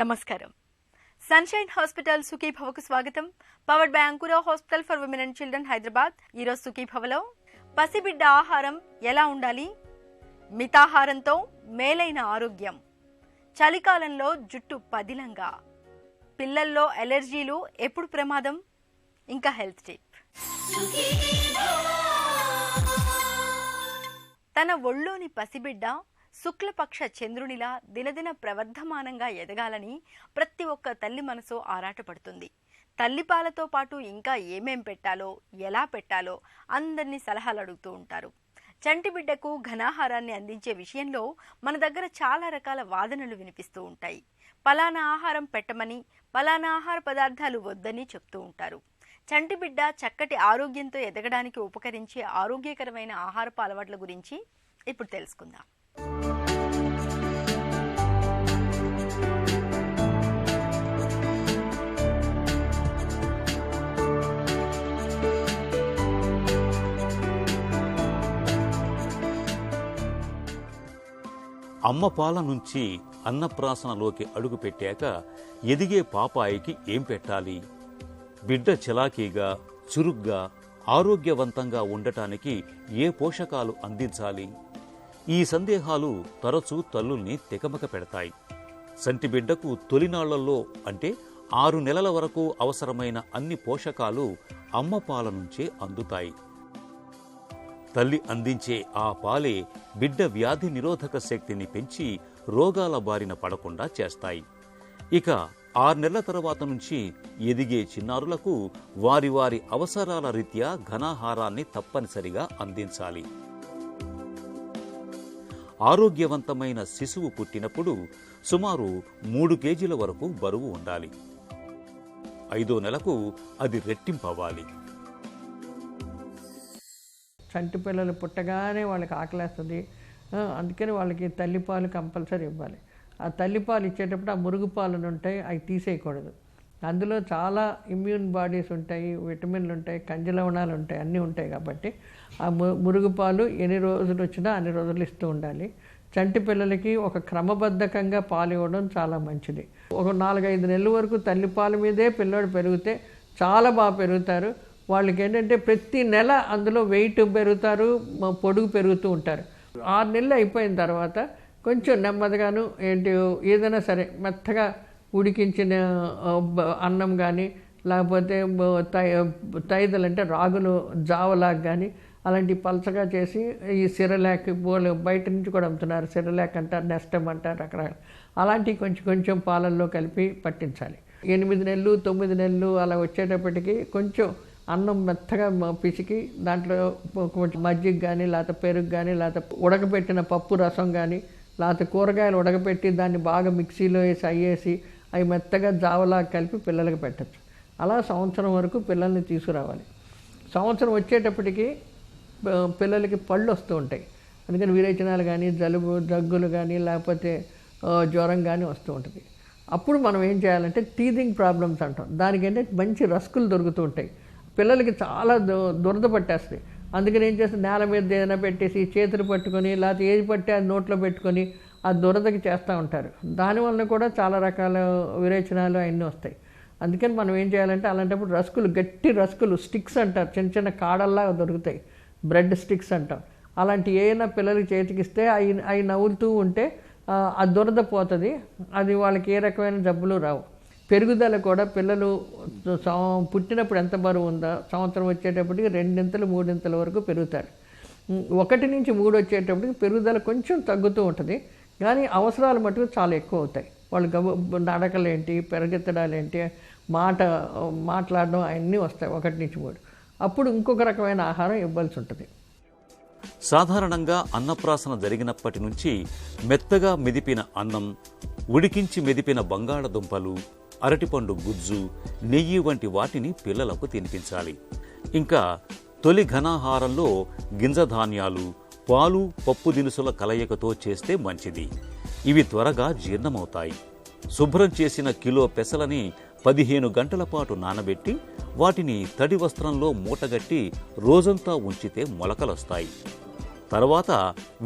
నమస్కారం. Sunshine hospital సుఖీ భవకు స్వాగతం. Powered by Ankura hospital for women and children Hyderabad. ఈరోజు సుఖీ భవలో పసిబిడ్డ ఆహారం ఎలా ఉండాలి, మితాహారంతో మేలైన ఆరోగ్యం, చలికాలంలో జుట్టు పదిలంగా, పిల్లల్లో ఎలర్జీలు ఎప్పుడు ప్రమాదం, ఇంకా హెల్త్ టిప్. తన ఒళ్ళోని పసిబిడ్డ శుక్లపక్ష చంద్రునిలా దినదిన ప్రవర్ధమానంగా ఎదగాలని ప్రతి ఒక్క తల్లి మనసు ఆరాటపడుతుంది. తల్లిపాలతో పాటు ఇంకా ఏమేం పెట్టాలో, ఎలా పెట్టాలో అందరినీ సలహాలు అడుగుతూ ఉంటారు. చంటి బిడ్డకు ఘనాహారాన్ని అందించే విషయంలో మన దగ్గర చాలా రకాల వాదనలు వినిపిస్తూ ఉంటాయి. పలానా ఆహారం పెట్టమని, పలానా ఆహార పదార్థాలు వద్దని చెప్తూ ఉంటారు. చంటి బిడ్డ చక్కటి ఆరోగ్యంతో ఎదగడానికి ఉపకరించే ఆరోగ్యకరమైన ఆహారపు అలవాట్ల గురించి ఇప్పుడు తెలుసుకుందాం. అమ్మ పాల నుంచి అన్నప్రాసనలోకి అడుగు పెట్టాక ఎదిగే పాపాయికి ఏం పెట్టాలి, బిడ్డ చలాకీగా, చురుగ్గా, ఆరోగ్యవంతంగా ఉండటానికి ఏ పోషకాలు అందించాలి? ఈ సందేహాలు తరచూ తల్లుల్ని తికమక పెడతాయి. సంటి బిడ్డకు తొలినాళ్లలో అంటే 6 నెలల వరకు అవసరమైన అన్ని పోషకాలు అమ్మ పాల నుంచే అందుతాయి. తల్లి అందించే ఆ పాలే బిడ్డ వ్యాధి నిరోధక శక్తిని పెంచి రోగాల బారిన పడకుండా చేస్తాయి. ఇక 6 నెలల తర్వాత నుంచి ఎదిగే చిన్నారులకు వారి వారి అవసరాల రీత్యా ఘనాహారాన్ని తప్పనిసరిగా అందించాలి. ఆరోగ్యవంతమైన శిశువు పుట్టినప్పుడు సుమారు 3 కేజీల వరకు బరువు ఉండాలి. 5వ నెలకు అది రెట్టింపవ్వాలి. చంటి పిల్లలు పుట్టగానే వాళ్ళకి ఆకలేస్తుంది, అందుకని వాళ్ళకి తల్లిపాలు కంపల్సరీ ఇవ్వాలి. ఆ తల్లిపాలు ఇచ్చేటప్పుడు ఆ మురుగు పాలను ఉంటాయి, అవి తీసేయకూడదు. అందులో చాలా ఇమ్యూన్ బాడీస్ ఉంటాయి, విటమిన్లు ఉంటాయి, ఖనిజలవణాలు ఉంటాయి, అన్నీ ఉంటాయి. కాబట్టి ఆ మురుగు పాలు ఎన్ని రోజులు వచ్చినా అన్ని రోజులు ఇస్తూ ఉండాలి. చంటి పిల్లలకి ఒక క్రమబద్ధకంగా పాలు ఇవ్వడం చాలా మంచిది. ఒక 4-5 నెలల వరకు తల్లిపాల మీదే పిల్లోడు పెరిగితే చాలా బాగా పెరుగుతారు. వాళ్ళకి ఏంటంటే ప్రతి నెల అందులో వెయిట్ పెరుగుతారు, పొడుగు పెరుగుతూ ఉంటారు. 6 నెలలు అయిపోయిన తర్వాత కొంచెం నెమ్మదిగాను ఏదైనా సరే మెత్తగా ఉడికించిన అన్నం కానీ, లేకపోతే తైదలు అంటే రాగులు జావలాగా కానీ అలాంటి పలచగా చేసి ఈ సిరలాక్ బయట నుంచి కూడా అమ్ముతున్నారు. సిరలాక్ అంటారు, నెస్టమ్ అంటారు, రకరకాల అలాంటివి కొంచెం కొంచెం పాలల్లో కలిపి పట్టించాలి. 8 నెలలు 9 నెలలు అలా వచ్చేటప్పటికి కొంచెం అన్నం మెత్తగా పిసికి దాంట్లో కొంచెం మజ్జిగ కానీ, లేకపోతే పెరుగు కానీ, లేకపోతే ఉడకబెట్టిన పప్పు రసం కానీ, లేకపోతే కూరగాయలు ఉడకబెట్టి దాన్ని బాగా మిక్సీలో వేసి అయ్యేసి అవి మెత్తగా జావలాగా కలిపి పిల్లలకి పెట్టచ్చు. అలా సంవత్సరం వరకు పిల్లల్ని తీసుకురావాలి. సంవత్సరం వచ్చేటప్పటికి పిల్లలకి పళ్ళు వస్తూ ఉంటాయి. అందుకని విరేచనాలు కానీ, జలుబు దగ్గులు కానీ, లేకపోతే జ్వరం కానీ వస్తూ ఉంటుంది. అప్పుడు మనం ఏం చేయాలంటే టీథింగ్ ప్రాబ్లమ్స్ అంటాం. దానికంటే మంచి రస్కులు దొరుకుతూ ఉంటాయి. పిల్లలకి చాలా దురద పట్టేస్తాయి. అందుకని ఏం చేస్తే నేల మీద ఏదైనా పెట్టేసి చేతులు పట్టుకొని, లేకపోతే ఏది పట్టి అది నోట్లో పెట్టుకొని ఆ దురదకి చేస్తూ ఉంటారు. దానివల్ల కూడా చాలా రకాల విరేచనాలు అవన్నీ వస్తాయి. అందుకని మనం ఏం చేయాలంటే అలాంటప్పుడు రస్కులు, గట్టి రస్కులు, స్టిక్స్ అంటారు, చిన్న చిన్న కాడల్లాగా దొరుకుతాయి, బ్రెడ్ స్టిక్స్ అంటాం. అలాంటి ఏమైనా పిల్లలకి చేతికిస్తే అవి నవ్వులుతూ ఉంటే ఆ దురద పోతుంది. అది వాళ్ళకి ఏ రకమైన జబ్బులు రావు. పెరుగుదల కూడా పిల్లలు పుట్టినప్పుడు ఎంత బరువు ఉందో సంవత్సరం వచ్చేటప్పటికి 2 3 వరకు పెరుగుతారు. 1 నుంచి 3 వచ్చేటప్పటికి పెరుగుదల కొంచెం తగ్గుతూ ఉంటుంది, కానీ అవసరాలు మటుకు చాలా ఎక్కువ అవుతాయి. వాళ్ళు నడకలేంటి, పెరగెత్తడాలేంటి, మాట్లాడడం అవన్నీ వస్తాయి 1 నుంచి 3. అప్పుడు ఇంకొక రకమైన ఆహారం ఇవ్వాల్సి ఉంటుంది. సాధారణంగా అన్నప్రాసన జరిగినప్పటి నుంచి మెత్తగా మెదిపిన అన్నం, ఉడికించి మెదిపిన బంగాళదుంపలు, అరటిపండు గుజ్జు, నెయ్యి వంటి వాటిని పిల్లలకు తినిపించాలి. ఇంకా తొలి ఘనాహారంలో గింజధాన్యాలు, పాలు, పప్పు దినుసుల కలయికతో చేస్తే మంచిది. ఇవి త్వరగా జీర్ణమవుతాయి. శుభ్రం చేసిన కిలో పెసలని 15 గంటల పాటు నానబెట్టి వాటిని తడి వస్త్రంలో మూటగట్టి రోజంతా ఉంచితే మొలకలొస్తాయి. తర్వాత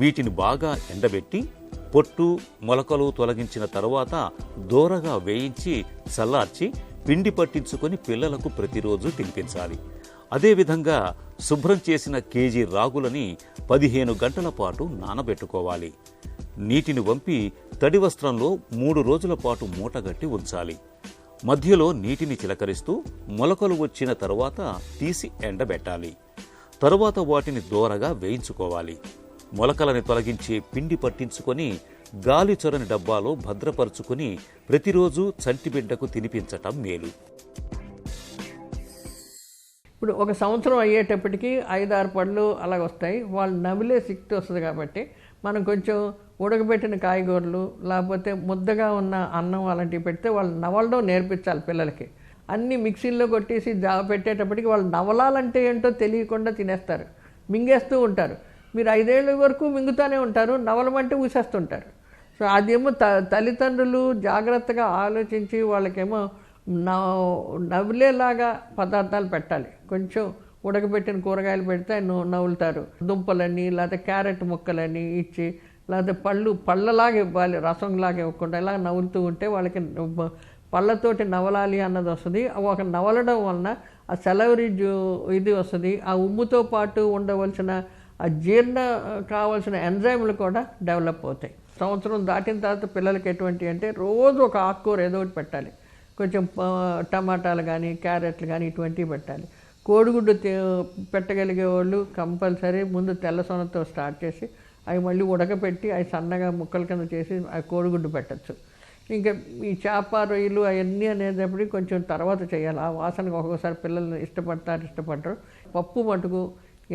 వీటిని బాగా ఎండబెట్టి పొట్టు మొలకలు తొలగించిన తరువాత దోరగా వేయించి చల్లార్చి పిండి పట్టించుకొని పిల్లలకు ప్రతిరోజు తినిపించాలి. అదేవిధంగా శుభ్రం చేసిన కేజీ రాగులని 15 గంటల పాటు నానబెట్టుకోవాలి. నీటిని వంపి తడి వస్త్రంలో 3 రోజుల పాటు మూటగట్టి ఉంచాలి. మధ్యలో నీటిని చిలకరిస్తూ మొలకలు వచ్చిన తరువాత తీసి ఎండబెట్టాలి. తరువాత వాటిని దోరగా వేయించుకోవాలి. మొలకలని తొలగించి పిండి పట్టించుకొని గాలి చొరని డబ్బాలో భద్రపరుచుకుని ప్రతిరోజు చంటిబిడ్డకు తినిపించటం మేలు. ఇప్పుడు ఒక సంవత్సరం అయ్యేటప్పటికి 5-6 పళ్ళు అలాగ వస్తాయి. వాళ్ళు నమిలే శక్తి వస్తుంది కాబట్టి మనం కొంచెం ఉడకబెట్టిన కాయగూరలు లేకపోతే ముద్దగా ఉన్న అన్నం అలాంటివి పెడితే వాళ్ళు నవలడం నేర్పించాలి పిల్లలకి. అన్నీ మిక్సీల్లో కొట్టేసి పెట్టేటప్పటికి వాళ్ళు నవలాలంటే ఏంటో తెలియకుండా తినేస్తారు, మింగేస్తూ ఉంటారు. మీరు 5 ఏళ్ళ వరకు మింగుతూనే ఉంటారు, నవలమంటే ఊసేస్తుంటారు. సో అదేమో తల్లిదండ్రులు జాగ్రత్తగా ఆలోచించి వాళ్ళకేమో నవ్వులేలాగా పదార్థాలు పెట్టాలి. కొంచెం ఉడకబెట్టిన కూరగాయలు పెడితే నవ్వులుతారు. దుంపలని లేకపోతే క్యారెట్ ముక్కలని ఇచ్చి లేకపోతే పళ్ళలాగా ఇవ్వాలి, రసంలాగా ఇవ్వకుండా ఇలా నవ్వులుతూ ఉంటే వాళ్ళకి పళ్ళతోటి నవలాలి అన్నది వస్తుంది. ఒక నవలడం వలన ఆ సెలవరీ ఇది వస్తుంది. ఆ ఉమ్ముతో పాటు ఉండవలసిన ఆ జీర్ణ కావాల్సిన ఎంజైమ్లు కూడా డెవలప్ అవుతాయి. సంవత్సరం దాటిన తర్వాత పిల్లలకి ఎటువంటి అంటే రోజు ఒక ఆకుకూర ఏదో ఒకటి పెట్టాలి. కొంచెం టమాటాలు కానీ క్యారెట్లు కానీ ఇటువంటివి పెట్టాలి. కోడిగుడ్డు పెట్టగలిగే వాళ్ళు కంపల్సరీ ముందు తెల్ల సొనతో స్టార్ట్ చేసి అవి మళ్ళీ ఉడకపెట్టి అవి సన్నగా ముక్కల కింద చేసి ఆ కోడిగుడ్డు పెట్టచ్చు. ఇంకా ఈ చేప రొయ్యలు అవన్నీ అనేటప్పటికి కొంచెం తర్వాత చేయాలి. ఆ వాసనకు ఒక్కొక్కసారి పిల్లలు ఇష్టపడరు. పప్పు మటుకు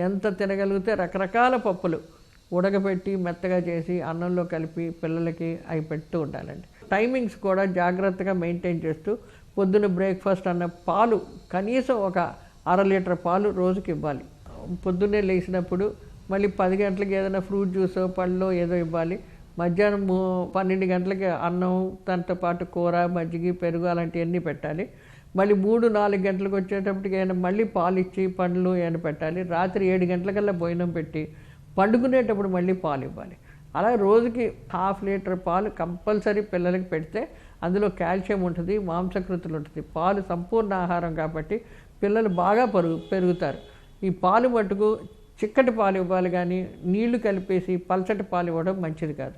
ఎంత తినగలిగితే రకరకాల పప్పులు ఉడకబెట్టి మెత్తగా చేసి అన్నంలో కలిపి పిల్లలకి అవి పెడుతూ ఉండాలండి. టైమింగ్స్ కూడా జాగ్రత్తగా మెయింటైన్ చేస్తూ పొద్దున్న బ్రేక్ఫాస్ట్ అన్న పాలు కనీసం ఒక 1/2 లీటర్ పాలు రోజుకి ఇవ్వాలి. పొద్దున్నే లేచినప్పుడు మళ్ళీ 10 గంటలకి ఏదైనా ఫ్రూట్ జ్యూసో పళ్ళో ఏదో ఇవ్వాలి. మధ్యాహ్నం 12 గంటలకి అన్నం దాంతో పాటు కూర మజ్జిగ పెరుగు అలాంటివన్నీ పెట్టాలి. మళ్ళీ 3-4 గంటలకు వచ్చేటప్పటికి ఏమైనా మళ్ళీ పాలు ఇచ్చి పండ్లు ఏమైనా పెట్టాలి. రాత్రి 7 గంటలకల్లా భోజనం పెట్టి పండుకునేటప్పుడు మళ్ళీ పాలు ఇవ్వాలి. అలా రోజుకి 1/2 లీటర్ పాలు కంపల్సరీ పిల్లలకి పెడితే అందులో కాల్షియం ఉంటుంది, మాంసకృతులు ఉంటుంది. పాలు సంపూర్ణ ఆహారం కాబట్టి పిల్లలు బాగా పెరుగుతారు. ఈ పాలు మటుకు చిక్కటి పాలు ఇవ్వాలి కానీ నీళ్లు కలిపేసి పల్చటి పాలు ఇవ్వడం మంచిది కాదు.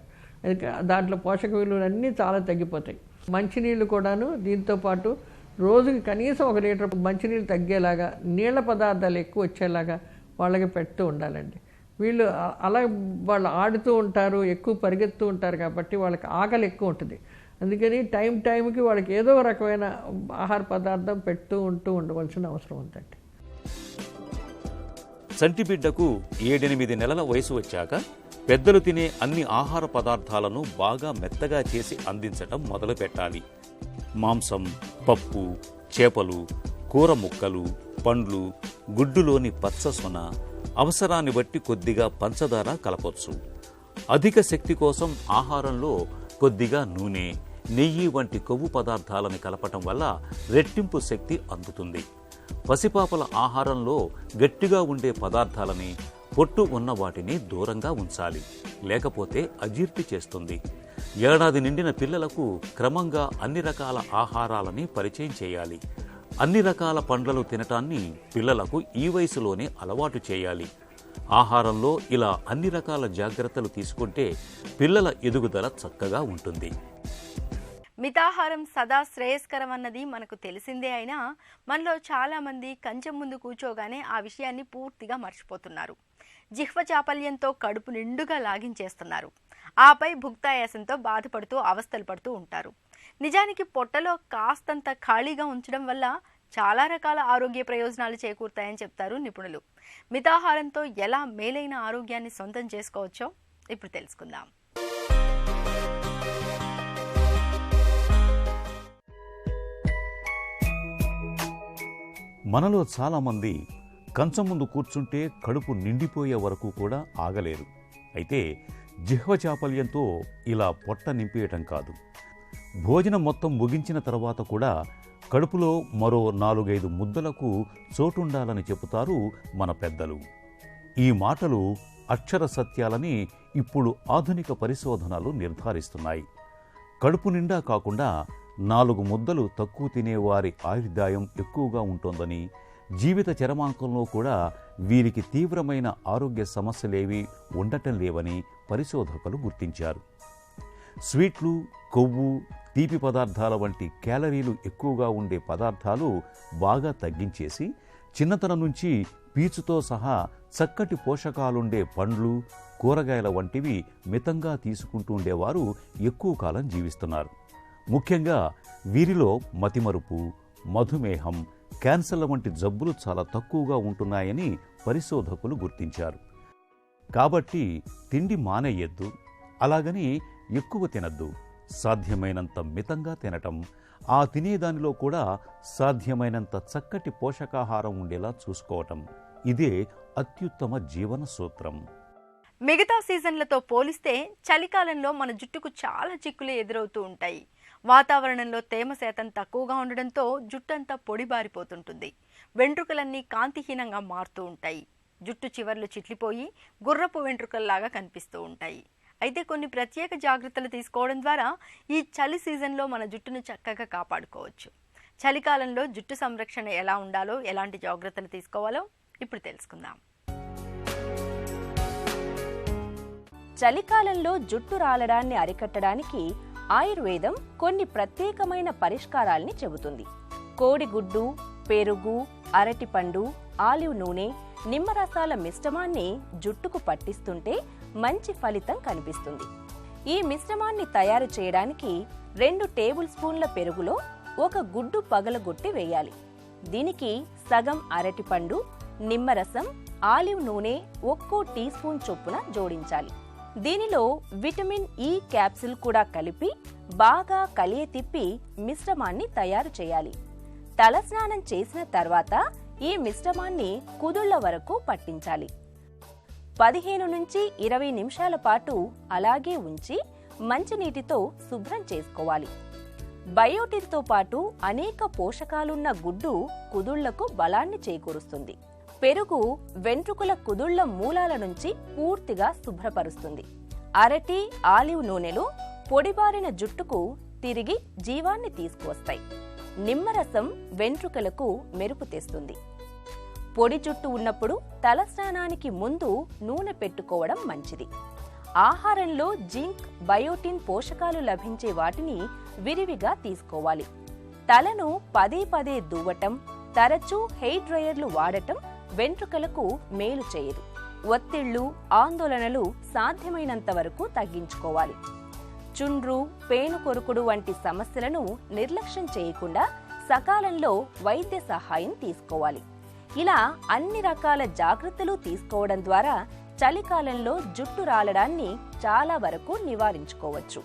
దాంట్లో పోషక విలువలు అన్నీ చాలా తగ్గిపోతాయి. మంచినీళ్ళు కూడాను దీంతో పాటు రోజుకి కనీసం 1 లీటర్ మంచినీళ్ళు తగ్గేలాగా నీళ్ల పదార్థాలు ఎక్కువ వచ్చేలాగా వాళ్ళకి పెడుతూ ఉండాలండి. వీళ్ళు అలా వాళ్ళు ఆడుతూ ఉంటారు, ఎక్కువ పరిగెత్తూ ఉంటారు కాబట్టి వాళ్ళకి ఆకలి ఎక్కువ ఉంటుంది. అందుకని టైంకి వాళ్ళకి ఏదో రకమైన ఆహార పదార్థం పెడుతూ ఉండవలసిన అవసరం ఉందండి. చంటిబిడ్డకు 7-8 నెలల వయసు వచ్చాక పెద్దలు తినే అన్ని ఆహార పదార్థాలను బాగా మెత్తగా చేసి అందించటం మొదలు పెట్టాలి. మాంసం, పప్పు, చేపలు, కూర ముక్కలు, పండ్లు, గుడ్డులోని పచ్చ సొన, అవసరాన్ని బట్టి కొద్దిగా పంచదార కలపొచ్చు. అధిక శక్తి కోసం ఆహారంలో కొద్దిగా నూనె, నెయ్యి వంటి కొవ్వు పదార్థాలను కలపటం వల్ల రెట్టింపు శక్తి అందుతుంది. పసిపాపల ఆహారంలో గట్టిగా ఉండే పదార్థాలని, పొట్టు ఉన్న వాటిని దూరంగా ఉంచాలి, లేకపోతే అజీర్తి చేస్తుంది. ఏడాది నిండిన పిల్లలకు క్రమంగా అన్ని రకాల ఆహారాలని పరిచయం చేయాలి. అన్ని రకాల పండ్లను తినటాన్ని పిల్లలకు ఈ వయసులోనే అలవాటు చేయాలి. ఆహారంలో ఇలా అన్ని రకాల జాగ్రత్తలు తీసుకుంటే పిల్లల ఎదుగుదల చక్కగా ఉంటుంది. మితాహారం సదా శ్రేయస్కరం అన్నది మనకు తెలిసిందే అయినా మనలో చాలామంది కంచెం ముందు కూర్చోగానే ఆ విషయాన్ని పూర్తిగా మర్చిపోతున్నారు. జిహ్వ చాపల్యంతో కడుపు నిండుగా లాగించేస్తున్నారు. ఆపై భుక్తాయాసంతో బాధపడుతూ అవస్థలు పడుతూ ఉంటారు. నిజానికి పొట్టలో కాస్తంత ఖాళీగా ఉంచడం వల్ల చాలా రకాల ఆరోగ్య ప్రయోజనాలు చేకూరుతాయని చెప్తారు నిపుణులు. మితాహారంతో ఎలా మేలైన ఆరోగ్యాన్ని సొంతం చేసుకోవచ్చో ఇప్పుడు తెలుసుకుందాం. మనలో చాలామంది కంచం ముందు కూర్చుంటే కడుపు నిండిపోయే వరకు కూడా ఆగలేరు. అయితే జిహ్వ చాపల్యంతో ఇలా పొట్ట నింపేయటం కాదు, భోజనం మొత్తం ముగించిన తర్వాత కూడా కడుపులో మరో 4-5 ముద్దలకు చోటుండాలని చెబుతారు మన పెద్దలు. ఈ మాటలు అక్షర సత్యాలని ఇప్పుడు ఆధునిక పరిశోధనలు నిర్ధారిస్తున్నాయి. కడుపు నిండా కాకుండా 4 ముద్దలు తక్కువ తినేవారి ఆయుర్దాయం ఎక్కువగా ఉంటోందని, జీవిత చరమాంకంలో కూడా వీరికి తీవ్రమైన ఆరోగ్య సమస్యలేవీ ఉండటం లేవని పరిశోధకులు గుర్తించారు. స్వీట్లు, కొవ్వు, తీపి పదార్థాల వంటి క్యాలరీలు ఎక్కువగా ఉండే పదార్థాలు బాగా తగ్గించేసి చిన్నతనం నుంచి పీచుతో సహా చక్కటి పోషకాలుండే పండ్లు, కూరగాయల వంటివి మితంగా తీసుకుంటూ ఉండేవారు ఎక్కువ కాలం జీవిస్తున్నారు. ముఖ్యంగా వీరిలో మతిమరుపు, మధుమేహం, క్యాన్సర్ల వంటి జబ్బులు చాలా తక్కువగా ఉంటున్నాయని పరిశోధకులు గుర్తించారు. కాబట్టి తిండి మానేయద్దు, అలాగని ఎక్కువ తినద్దు. సాధ్యమైనంత మితంగా తినటం, ఆ తినేదానిలో కూడా సాధ్యమైనంత చక్కటి పోషకాహారం ఉండేలా చూసుకోవటం, ఇదే అత్యుత్తమ జీవన సూత్రం. మిగతా సీజన్లతో పోలిస్తే చలికాలంలో మన జుట్టుకు చాలా చిక్కులు ఎదురవుతూ ఉంటాయి. వాతావరణంలో తేమ శాతం తక్కువగా ఉండడంతో జుట్టంతా పొడిబారిపోతుంటుంది. వెంట్రుకలన్నీ కాంతిహీనంగా మారుతూ ఉంటాయి. జుట్టు చివర్లు చిట్లిపోయి గుర్రపు వెంట్రుకల్లాగా కనిపిస్తూ ఉంటాయి. అయితే కొన్ని ప్రత్యేక జాగ్రత్తలు తీసుకోవడం ద్వారా ఈ చలి సీజన్లో మన జుట్టును చక్కగా కాపాడుకోవచ్చు. చలికాలంలో జుట్టు సంరక్షణ ఎలా ఉండాలో, ఎలాంటి జాగ్రత్తలు తీసుకోవాలో ఇప్పుడు తెలుసుకుందాం. చలికాలంలో జుట్టు రాలడాన్ని అరికట్టడానికి ఆయుర్వేదం కొన్ని ప్రత్యేకమైన పరిష్కారాల్ని చెబుతుంది. కోడిగుడ్డు, పెరుగు, అరటిపండు, ఆలివ్ నూనె, నిమ్మరసాల మిశ్రమాన్ని జుట్టుకు పట్టిస్తుంటే మంచి ఫలితం కనిపిస్తుంది. ఈ మిశ్రమాన్ని తయారు చేయడానికి 2 టేబుల్ స్పూన్ల పెరుగులో 1 గుడ్డు పగలగొట్టి వేయాలి. దీనికి సగం అరటిపండు, నిమ్మరసం, ఆలివ్ నూనె 1 టీ స్పూన్ చొప్పున జోడించాలి. దీనిలో విటమిన్ ఇ క్యాప్సిల్ కూడా కలిపి బాగా కలియతిప్పి మిశ్రమాన్ని తయారు చేయాలి. తలస్నానం చేసిన తర్వాత ఈ మిశ్రమాన్ని కుదుళ్ల వరకు పట్టించాలి. 15 నుంచి 20 నిమిషాల పాటు అలాగే ఉంచి మంచినీటితో శుభ్రం చేసుకోవాలి. బయోటిన్తో పాటు అనేక పోషకాలున్న గుడ్డు కుదుళ్లకు బలాన్ని చేకూరుస్తుంది. పెరుగు వెంట్రుకల కుదుళ్ల మూలాల నుంచి పూర్తిగా శుభ్రపరుస్తుంది. అరటి, ఆలివ్ నూనెలు పొడిబారిన జుట్టుకు తిరిగి జీవాన్ని తీసుకువస్తాయి. నిమ్మరసం వెంట్రుకలకు మెరుపు తెస్తుంది. పొడి జుట్టు ఉన్నప్పుడు తలస్నానానికి ముందు నూనె పెట్టుకోవడం మంచిది. ఆహారంలో జింక్, బయోటిన్ పోషకాలు లభించే వాటిని విరివిగా తీసుకోవాలి. తలను పదే పదే దువ్వటం, తరచూ హెయిర్ డ్రయర్లు వాడటం వెంట్రుకలకు మేలు చేయదు. ఒత్తిళ్లు, ఆందోళనలు సాధ్యమైనంత వరకు తగ్గించుకోవాలి. చుండ్రు, పేను కొరుకుడు వంటి సమస్యలను నిర్లక్ష్యం చేయకుండా సకాలంలో వైద్య సహాయం తీసుకోవాలి. ఇలా అన్ని రకాల జాగ్రత్తలు తీసుకోవడం ద్వారా చలికాలంలో జుట్టు రాలడాన్ని చాలా వరకు నివారించుకోవచ్చు.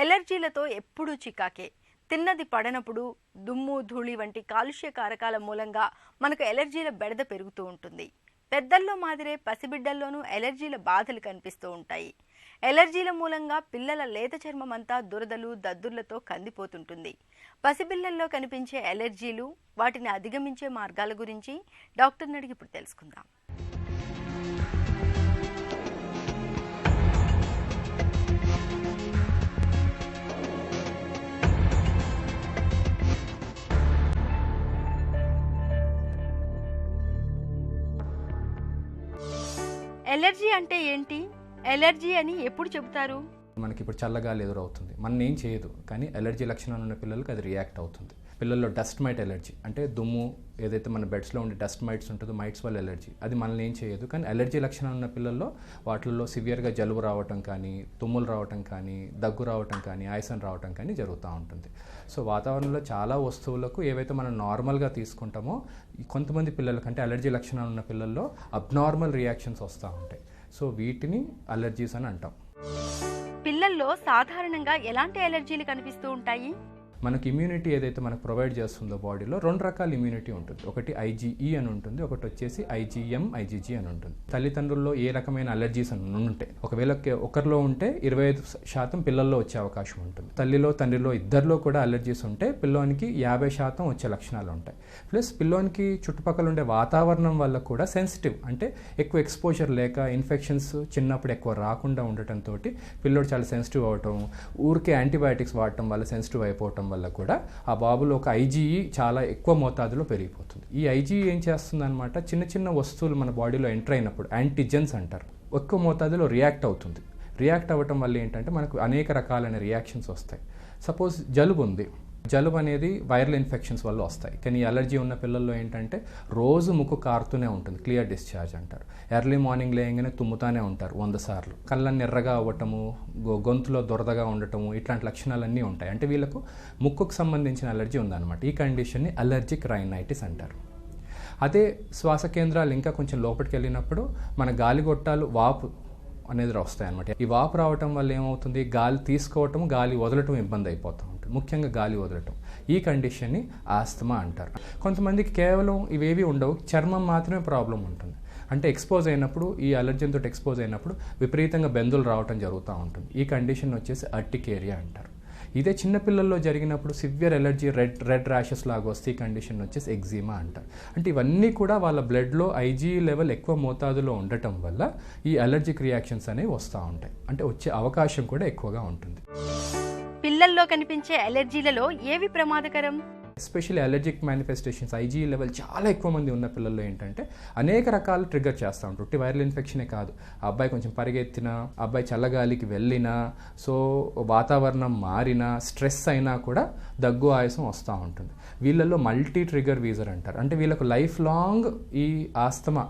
ఎలర్జీలతో ఎప్పుడూ చికాకే. తిన్నది పడనప్పుడు దుమ్ము, ధూళి వంటి కాలుష్య కారకాల మూలంగా మనకు ఎలర్జీల బెడద పెరుగుతూ ఉంటుంది. పెద్దల్లో మాదిరే పసిబిడ్డల్లోనూ ఎలర్జీల బాధలు కనిపిస్తూ ఉంటాయి. ఎలర్జీల మూలంగా పిల్లల లేత చర్మం అంతా దురదలు, దద్దుర్లతో కందిపోతుంటుంది. పసిపిల్లల్లో కనిపించే ఎలర్జీలు, వాటిని అధిగమించే మార్గాల గురించి డాక్టర్ని అడిగి ఇప్పుడు తెలుసుకుందాం. ఎలర్జీ అంటే ఏంటి? ఎలర్జీ అని ఎప్పుడు చెబుతారు? మనకి ఇప్పుడు చల్లగాలి ఎదురవుతుంది, మన ఏం చేయదు, కానీ ఎలర్జీ లక్షణాలు ఉన్న పిల్లలకి అది రియాక్ట్ అవుతుంది. పిల్లల్లో డస్ట్ మైట్ ఎలర్జీ అంటే దుమ్ము, ఏదైతే మన బెడ్స్లో ఉండే డస్ట్ మైట్స్ ఉంటుందో మైట్స్ వల్ల ఎలర్జీ, అది మనల్ని ఏం చేయదు. కానీ ఎలర్జీ లక్షణాలు ఉన్న పిల్లల్లో వాటిల్లో సివియర్గా జలుబు రావటం కానీ, తుమ్ములు రావటం కానీ, దగ్గు రావటం కానీ, ఆయాసం రావటం కానీ జరుగుతూ ఉంటుంది. సో వాతావరణంలో చాలా వస్తువులకు ఏవైతే మనం నార్మల్గా తీసుకుంటామో కొంతమంది పిల్లలకి అంటే ఎలర్జీ లక్షణాలు ఉన్న పిల్లల్లో అబ్నార్మల్ రియాక్షన్స్ వస్తూ ఉంటాయి. సో వీటిని అలర్జీస్ అని అంటాం. పిల్లల్లో సాధారణంగా ఎలాంటి ఎలర్జీలు కనిపిస్తూ ఉంటాయి? మనకి ఇమ్యూనిటీ ఏదైతే మనకు ప్రొవైడ్ చేస్తుందో బాడీలో 2 రకాల ఇమ్యూనిటీ ఉంటుంది. ఒకటి IgE అని ఉంటుంది, ఒకటి వచ్చేసి IgM, IgG అని ఉంటుంది. తల్లిదండ్రుల్లో ఏ రకమైన అలర్జీస్ అని ఉంటే ఒకవేళ ఒకరిలో ఉంటే 25% పిల్లల్లో వచ్చే అవకాశం ఉంటుంది. తల్లిలో తండ్రిలో ఇద్దరిలో కూడా అలర్జీస్ ఉంటే పిల్లోనికి 50% వచ్చే లక్షణాలు ఉంటాయి. ప్లస్ పిల్లోనికి చుట్టుపక్కల ఉండే వాతావరణం వల్ల కూడా సెన్సిటివ్, అంటే ఎక్కువ ఎక్స్పోజర్ లేక ఇన్ఫెక్షన్స్ చిన్నప్పుడు ఎక్కువ రాకుండా ఉండటంతో పిల్లోడు చాలా సెన్సిటివ్ అవటం, ఊరికే యాంటీబయాటిక్స్ వాడటం వల్ల సెన్సిటివ్ అయిపోవటం వల్ల కూడా ఆ బాబులో ఒక IgE చాలా ఎక్కువ మోతాదులో పెరిగిపోతుంది. ఈ IgE ఏం చేస్తుంది అనమాట, చిన్న చిన్న వస్తువులు మన బాడీలో ఎంటర్ అయినప్పుడు యాంటీజెన్స్ అంటారు, ఎక్కువ మోతాదులో రియాక్ట్ అవుతుంది. రియాక్ట్ అవ్వటం వల్ల ఏంటంటే మనకు అనేక రకాలైన రియాక్షన్స్ వస్తాయి. సపోజ్ జలుబు ఉంది, జలుబు అనేది వైరల్ ఇన్ఫెక్షన్స్ వల్ల వస్తాయి. కానీ అలర్జీ ఉన్న పిల్లల్లో ఏంటంటే రోజు ముక్కు కారుతూనే ఉంటుంది, క్లియర్ డిశ్చార్జ్ అంటారు. ఎర్లీ మార్నింగ్ లేయంగానే తుమ్ముతానే ఉంటారు 100 సార్లు, కళ్ళన్ని ఎర్రగా అవ్వటము, గొంతులో దురదగా ఉండటము, ఇట్లాంటి లక్షణాలన్నీ ఉంటాయి. అంటే వీళ్ళకు ముక్కుకు సంబంధించిన అలర్జీ ఉందన్నమాట. ఈ కండిషన్ని అలర్జిక్ రైనైటిస్ అంటారు. అదే శ్వాస కేంద్రాలు ఇంకా కొంచెం లోపలికి వెళ్ళినప్పుడు మన గాలిగొట్టాలు వాపు అనేది వస్తాయి అనమాట. ఈ వాపు రావటం వల్ల ఏమవుతుంది, గాలి తీసుకోవటం గాలి వదలటం ఇబ్బంది అయిపోతూ ఉంటుంది, ముఖ్యంగా గాలి వదలటం. ఈ కండిషన్ని ఆస్తమా అంటారు. కొంతమందికి కేవలం ఇవేవి ఉండవు, చర్మం మాత్రమే ప్రాబ్లం ఉంటుంది. అంటే ఎక్స్పోజ్ అయినప్పుడు, ఈ అలర్జీతో ఎక్స్పోజ్ అయినప్పుడు విపరీతంగా బెందులు రావటం జరుగుతూ ఉంటుంది. ఈ కండిషన్ వచ్చేసి అర్టికేరియా అంటారు. ఇదే చిన్నపిల్లల్లో జరిగినప్పుడు సివియర్ ఎలర్జీ, రెడ్ ర్యాషెస్ లాగా వస్తే ఈ కండిషన్ వచ్చేసి ఎగ్జిమా అంటారు. అంటే ఇవన్నీ కూడా వాళ్ళ బ్లడ్లో IgE లెవెల్ ఎక్కువ మోతాదులో ఉండటం వల్ల ఈ అలర్జిక్ రియాక్షన్స్ అనేవి వస్తూ ఉంటాయి. అంటే వచ్చే అవకాశం కూడా ఎక్కువగా ఉంటుంది. పిల్లల్లో కనిపించే అలర్జీలలో ఏవి ప్రమాదకరం? Especially allergic manifestations IgE level చాలా ఎక్కువ మంది ఉన్న పిల్లల్లో ఏంటంటే అనేక రకాలు ట్రిగర్ చేస్తూ ఉంటారు. వైరల్ ఇన్ఫెక్షనే కాదు, ఆ అబ్బాయి కొంచెం పరిగెత్తినా, అబ్బాయి చల్లగాలికి వెళ్ళినా, సో వాతావరణం మారినా, స్ట్రెస్ అయినా కూడా దగ్గు ఆయాసం వస్తూ ఉంటుంది. వీళ్ళల్లో మల్టీ ట్రిగర్ వీజర్ అంటారు. అంటే వీళ్ళకు లైఫ్ లాంగ్ ఈ ఆస్తమా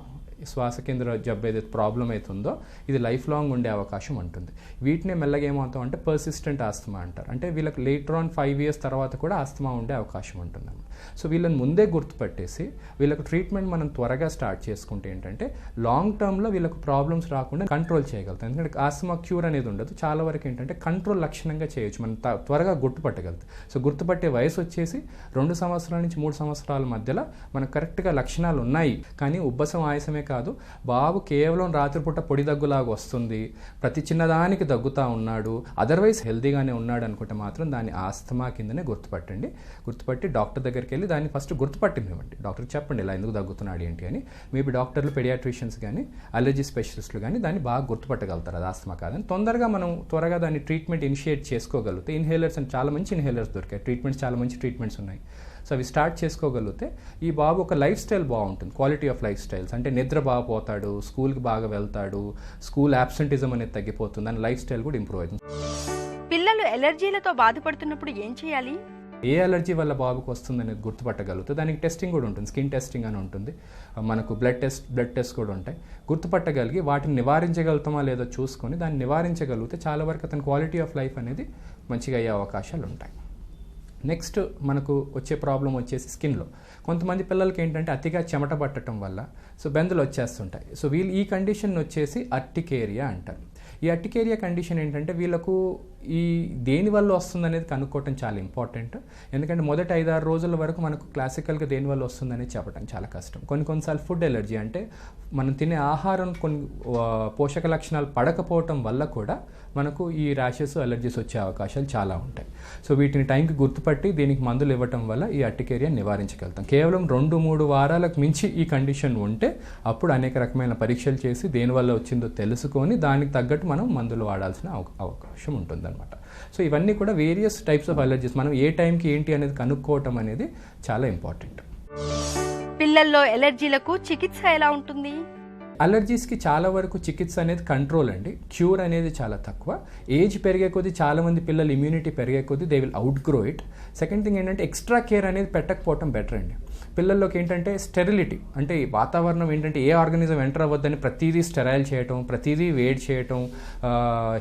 శ్వాస కేంద్ర జబ్బు ఏదైతే ప్రాబ్లం అవుతుందో ఇది లైఫ్ లాంగ్ ఉండే అవకాశం ఉంటుంది. వీటినే మెల్లగా ఏమవుతాం అంటే పర్సిస్టెంట్ ఆస్తమా అంటారు. అంటే వీళ్ళకి లేటర్ ఆన్ 5 years తర్వాత కూడా ఆస్తమా ఉండే అవకాశం ఉంటుంది. సో వీళ్ళని ముందే గుర్తుపట్టేసి వీళ్ళకు ట్రీట్మెంట్ మనం త్వరగా స్టార్ట్ చేసుకుంటే ఏంటంటే లాంగ్ టర్మ్లో వీళ్ళకు ప్రాబ్లమ్స్ రాకుండా కంట్రోల్ చేయగలుగుతాం. ఎందుకంటే ఆస్తమా క్యూర్ అనేది ఉండదు, చాలా వరకు ఏంటంటే కంట్రోల్ లక్షణంగా చేయొచ్చు, మనం త్వరగా గుర్తుపట్టగలుగుతాం. సో గుర్తుపట్టే వయసు వచ్చేసి 2 సంవత్సరాల నుంచి 3 సంవత్సరాల మధ్యలో మనకు కరెక్ట్గా లక్షణాలు ఉన్నాయి. కానీ ఉబ్బసం ఆయాసమే కాదు, బాబు కేవలం రాత్రిపూట పొడి దగ్గులాగా వస్తుంది, ప్రతి చిన్నదానికి దగ్గుతూ ఉన్నాడు, అదర్వైజ్ హెల్తీగానే ఉన్నాడు అనుకుంటే మాత్రం దాన్ని ఆస్తమా కిందనే గుర్తుపట్టండి. గుర్తుపట్టి డాక్టర్ దగ్గరికి వెళ్ళి దాన్ని ఫస్ట్ గుర్తుపట్టినివ్వండి. డాక్టర్కి చెప్పండి ఇలా ఎందుకు దగ్గుతున్నాడు ఏంటి అని. మేబీ డాక్టర్లు, పెడియాట్రిషియన్స్ కానీ అలర్జీ స్పెషలిస్టులు కానీ దాన్ని బాగా గుర్తుపట్టగలుగుతారు అది ఆస్తమా కాదని. త్వరగా దాన్ని ట్రీట్మెంట్ ఇనిషియేట్ చేసుకోగలిగితే ఇన్హేలర్స్ అని చాలా మంచి ఇన్హేలర్స్ దొరికాయి, ట్రీట్మెంట్స్ చాలా మంచి ట్రీట్మెంట్స్ ఉన్నాయి. సో అవి స్టార్ట్ చేసుకోగలిగితే ఈ బాబు ఒక లైఫ్ స్టైల్ బాగుంటుంది, క్వాలిటీ ఆఫ్ లైఫ్ స్టైల్స్. అంటే నిద్ర బాగా పోతాడు, స్కూల్కి బాగా వెళ్తాడు, స్కూల్ యాబ్సెంటిజం అనేది తగ్గిపోతుంది, అని లైఫ్ స్టైల్ కూడా ఇంప్రూవ్ అవుతుంది. పిల్లలు ఎలర్జీలతో బాధపడుతున్నప్పుడు ఏం చేయాలి? ఏ అలర్జీ వల్ల బాబుకు వస్తుంది అనేది గుర్తుపట్టగలుగుతుంది. దానికి టెస్టింగ్ కూడా ఉంటుంది, స్కిన్ టెస్టింగ్ అని ఉంటుంది, మనకు బ్లడ్ టెస్ట్ కూడా ఉంటాయి. గుర్తుపట్టగలిగి వాటిని నివారించగలుగుతామా లేదో చూసుకొని దాన్ని నివారించగలిగితే చాలా వరకు అతని క్వాలిటీ ఆఫ్ లైఫ్ అనేది మంచిగా అయ్యే అవకాశాలు ఉంటాయి. నెక్స్ట్ మనకు వచ్చే ప్రాబ్లం వచ్చేసి స్కిన్లో. కొంతమంది పిల్లలకి ఏంటంటే అతిగా చెమట పట్టడం వల్ల సో బెందులు వచ్చేస్తుంటాయి. సో వీళ్ళు ఈ కండిషన్ వచ్చేసి అర్టికేరియా అంటారు. ఈ అర్టికేరియా కండిషన్ ఏంటంటే వీళ్ళకు ఈ దేనివల్ల వస్తుంది అనేది కనుక్కోవటం చాలా ఇంపార్టెంట్. ఎందుకంటే మొదటి 5-6 రోజుల వరకు మనకు క్లాసికల్గా దేనివల్ల వస్తుందనేది చెప్పడం చాలా కష్టం. కొన్నిసార్లు ఫుడ్ ఎలర్జీ అంటే మనం తినే ఆహారం కొన్ని పోషక లక్షణాలు పడకపోవటం వల్ల కూడా మనకు ఈ ర్యాషెస్, అలర్జీస్ వచ్చే అవకాశాలు చాలా ఉంటాయి. సో వీటిని టైంకి గుర్తుపట్టి దీనికి మందులు ఇవ్వటం వల్ల ఈ అర్టికేరియా నివారించగలుగుతాం. కేవలం 2-3 వారాలకు మించి ఈ కండిషన్ ఉంటే అప్పుడు అనేక రకమైన పరీక్షలు చేసి దేనివల్ల వచ్చిందో తెలుసుకొని దానికి తగ్గట్టు మనం మందులు వాడాల్సిన అవకాశం ఉంటుందన్నమాట. సో ఇవన్నీ కూడా వేరియస్ టైప్స్ ఆఫ్ అలర్జీస్, మనం ఏ టైంకి ఏంటి అనేది కనుక్కోవటం అనేది చాలా ఇంపార్టెంట్. పిల్లల్లో ఎలర్జీలకు చికిత్స ఎలా ఉంటుంది? అలర్జీస్కి చాలా వరకు చికిత్స అనేది కంట్రోల్ అండి, క్యూర్ అనేది చాలా తక్కువ. ఏజ్ పెరిగే కొద్దీ చాలామంది పిల్లలు ఇమ్యూనిటీ పెరిగే కొద్దీ they will out grow it. Second thing ఏంటంటే ఎక్స్ట్రా కేర్ అనేది పెట్టకపోవటం బెటర్ అండి. పిల్లల్లోకి ఏంటంటే స్టెరిలిటీ, అంటే వాతావరణం ఏంటంటే ఏ ఆర్గానిజం ఎంటర్ అవ్వద్దని ప్రతిదీ స్టెరైల్ చేయటం, ప్రతిదీ వేడి చేయటం,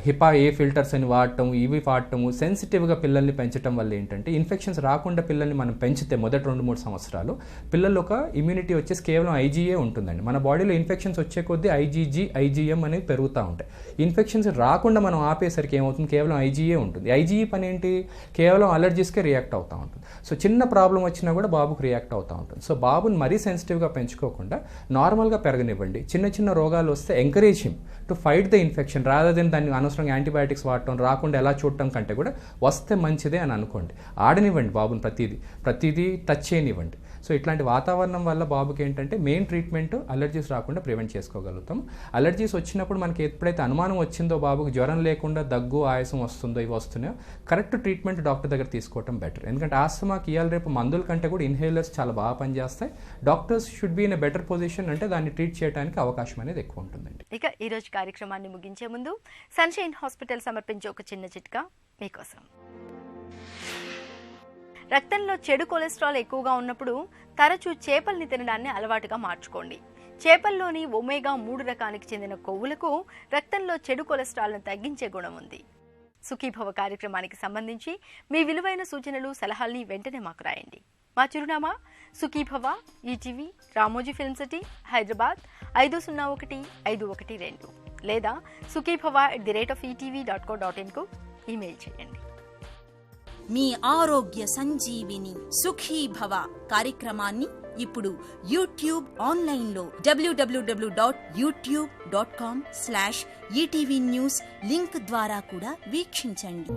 హిపా ఏ ఫిల్టర్స్ అని వాడటం, ఇవి వాడటము, సెన్సిటివ్గా పిల్లల్ని పెంచడం వల్ల ఏంటంటే ఇన్ఫెక్షన్స్ రాకుండా పిల్లల్ని మనం పెంచితే మొదటి 2-3 సంవత్సరాలు పిల్లల్లో ఒక ఇమ్యూనిటీ వచ్చేసి కేవలం IgE ఉంటుందండి. మన బాడీలో ఇన్ఫెక్షన్స్ వచ్చే కొద్దీ ఐజీజీ ఐజీఎం అనేవి పెరుగుతూ ఉంటాయి. ఇన్ఫెక్షన్స్ రాకుండా మనం ఆపేసరికి ఏమవుతుంది, కేవలం ఐజీఏ ఉంటుంది. ఐజీఈ పని ఏంటి, కేవలం అలర్జీస్కే రియాక్ట్ అవుతూ ఉంటుంది. సో చిన్న ప్రాబ్లం వచ్చినా కూడా బాబుకు రియాక్ట్ అవుతూ ఉంటుంది. సో బాబుని మరీ సెన్సిటివ్గా పెంచుకోకుండా నార్మల్గా పెరగనివ్వండి. చిన్న చిన్న రోగాలు వస్తే encourage him to fight the infection rather than దాన్ని అనవసరంగా యాంటీబయాటిక్స్ వాడటం, రాకుండా ఎలా చూడటం కంటే కూడా వస్తే మంచిదే అని అనుకోండి. ఆడనివ్వండి బాబుని, ప్రతిదీ టచ్ చేయనివ్వండి. సో ఇట్లాంటి వాతావరణం వల్ల బాబుకి ఏంటంటే మెయిన్ ట్రీట్మెంట్ అలర్జీస్ రాకుండా ప్రివెంట్ చేసుకోగలుగుతాం. అలర్జీస్ వచ్చినప్పుడు మనకి ఎప్పుడైతే అనుమానం వచ్చిందో బాబుకి జ్వరం లేకుండా దగ్గు ఆయాసం వస్తుందో ఇవి వస్తున్నాయో కరెక్ట్ ట్రీట్మెంట్ డాక్టర్ దగ్గర తీసుకోవడం బెటర్. ఎందుకంటే ఆస్తమాకి ఇవాళ రేపు మందుల కంటే కూడా ఇన్హేలర్స్ చాలా బాగా పనిచేస్తాయి. Doctors should be in a better position, అంటే దాన్ని ట్రీట్ చేయడానికి అవకాశం అనేది ఎక్కువ ఉంటుందండి. ఇక ఈరోజు కార్యక్రమాన్ని ముగించే ముందు సన్షైన్ హాస్పిటల్ సమర్పించే ఒక చిన్న చిట్కా మీకోసం. రక్తంలో చెడు కొలెస్ట్రాల్ ఎక్కువగా ఉన్నప్పుడు తరచూ చేపల్ని తినడాన్ని అలవాటుగా మార్చుకోండి. చేపల్లోని ఒమేగా 3 రకానికి చెందిన కొవ్వులకు రక్తంలో చెడు కొలెస్ట్రాల్ను తగ్గించే గుణం ఉంది. సుఖీభవ కార్యక్రమానికి సంబంధించి మీ విలువైన సూచనలు సలహాల్ని వెంటనే మాకు రాయండి. మా చిరునామా Sukhibhava, ETV, Ramoji film city, Hyderabad 501512 లేదా sukhibhava@etv.co.in కు ఈమెయిల్ చేయండి. మీ ఆరోగ్య సంజీవిని సుఖీభవ కార్యక్రమాన్ని ఇప్పుడు యూట్యూబ్ ఆన్లైన్లో www.youtube.com/etv news లింక్ ద్వారా కూడా వీక్షించండి.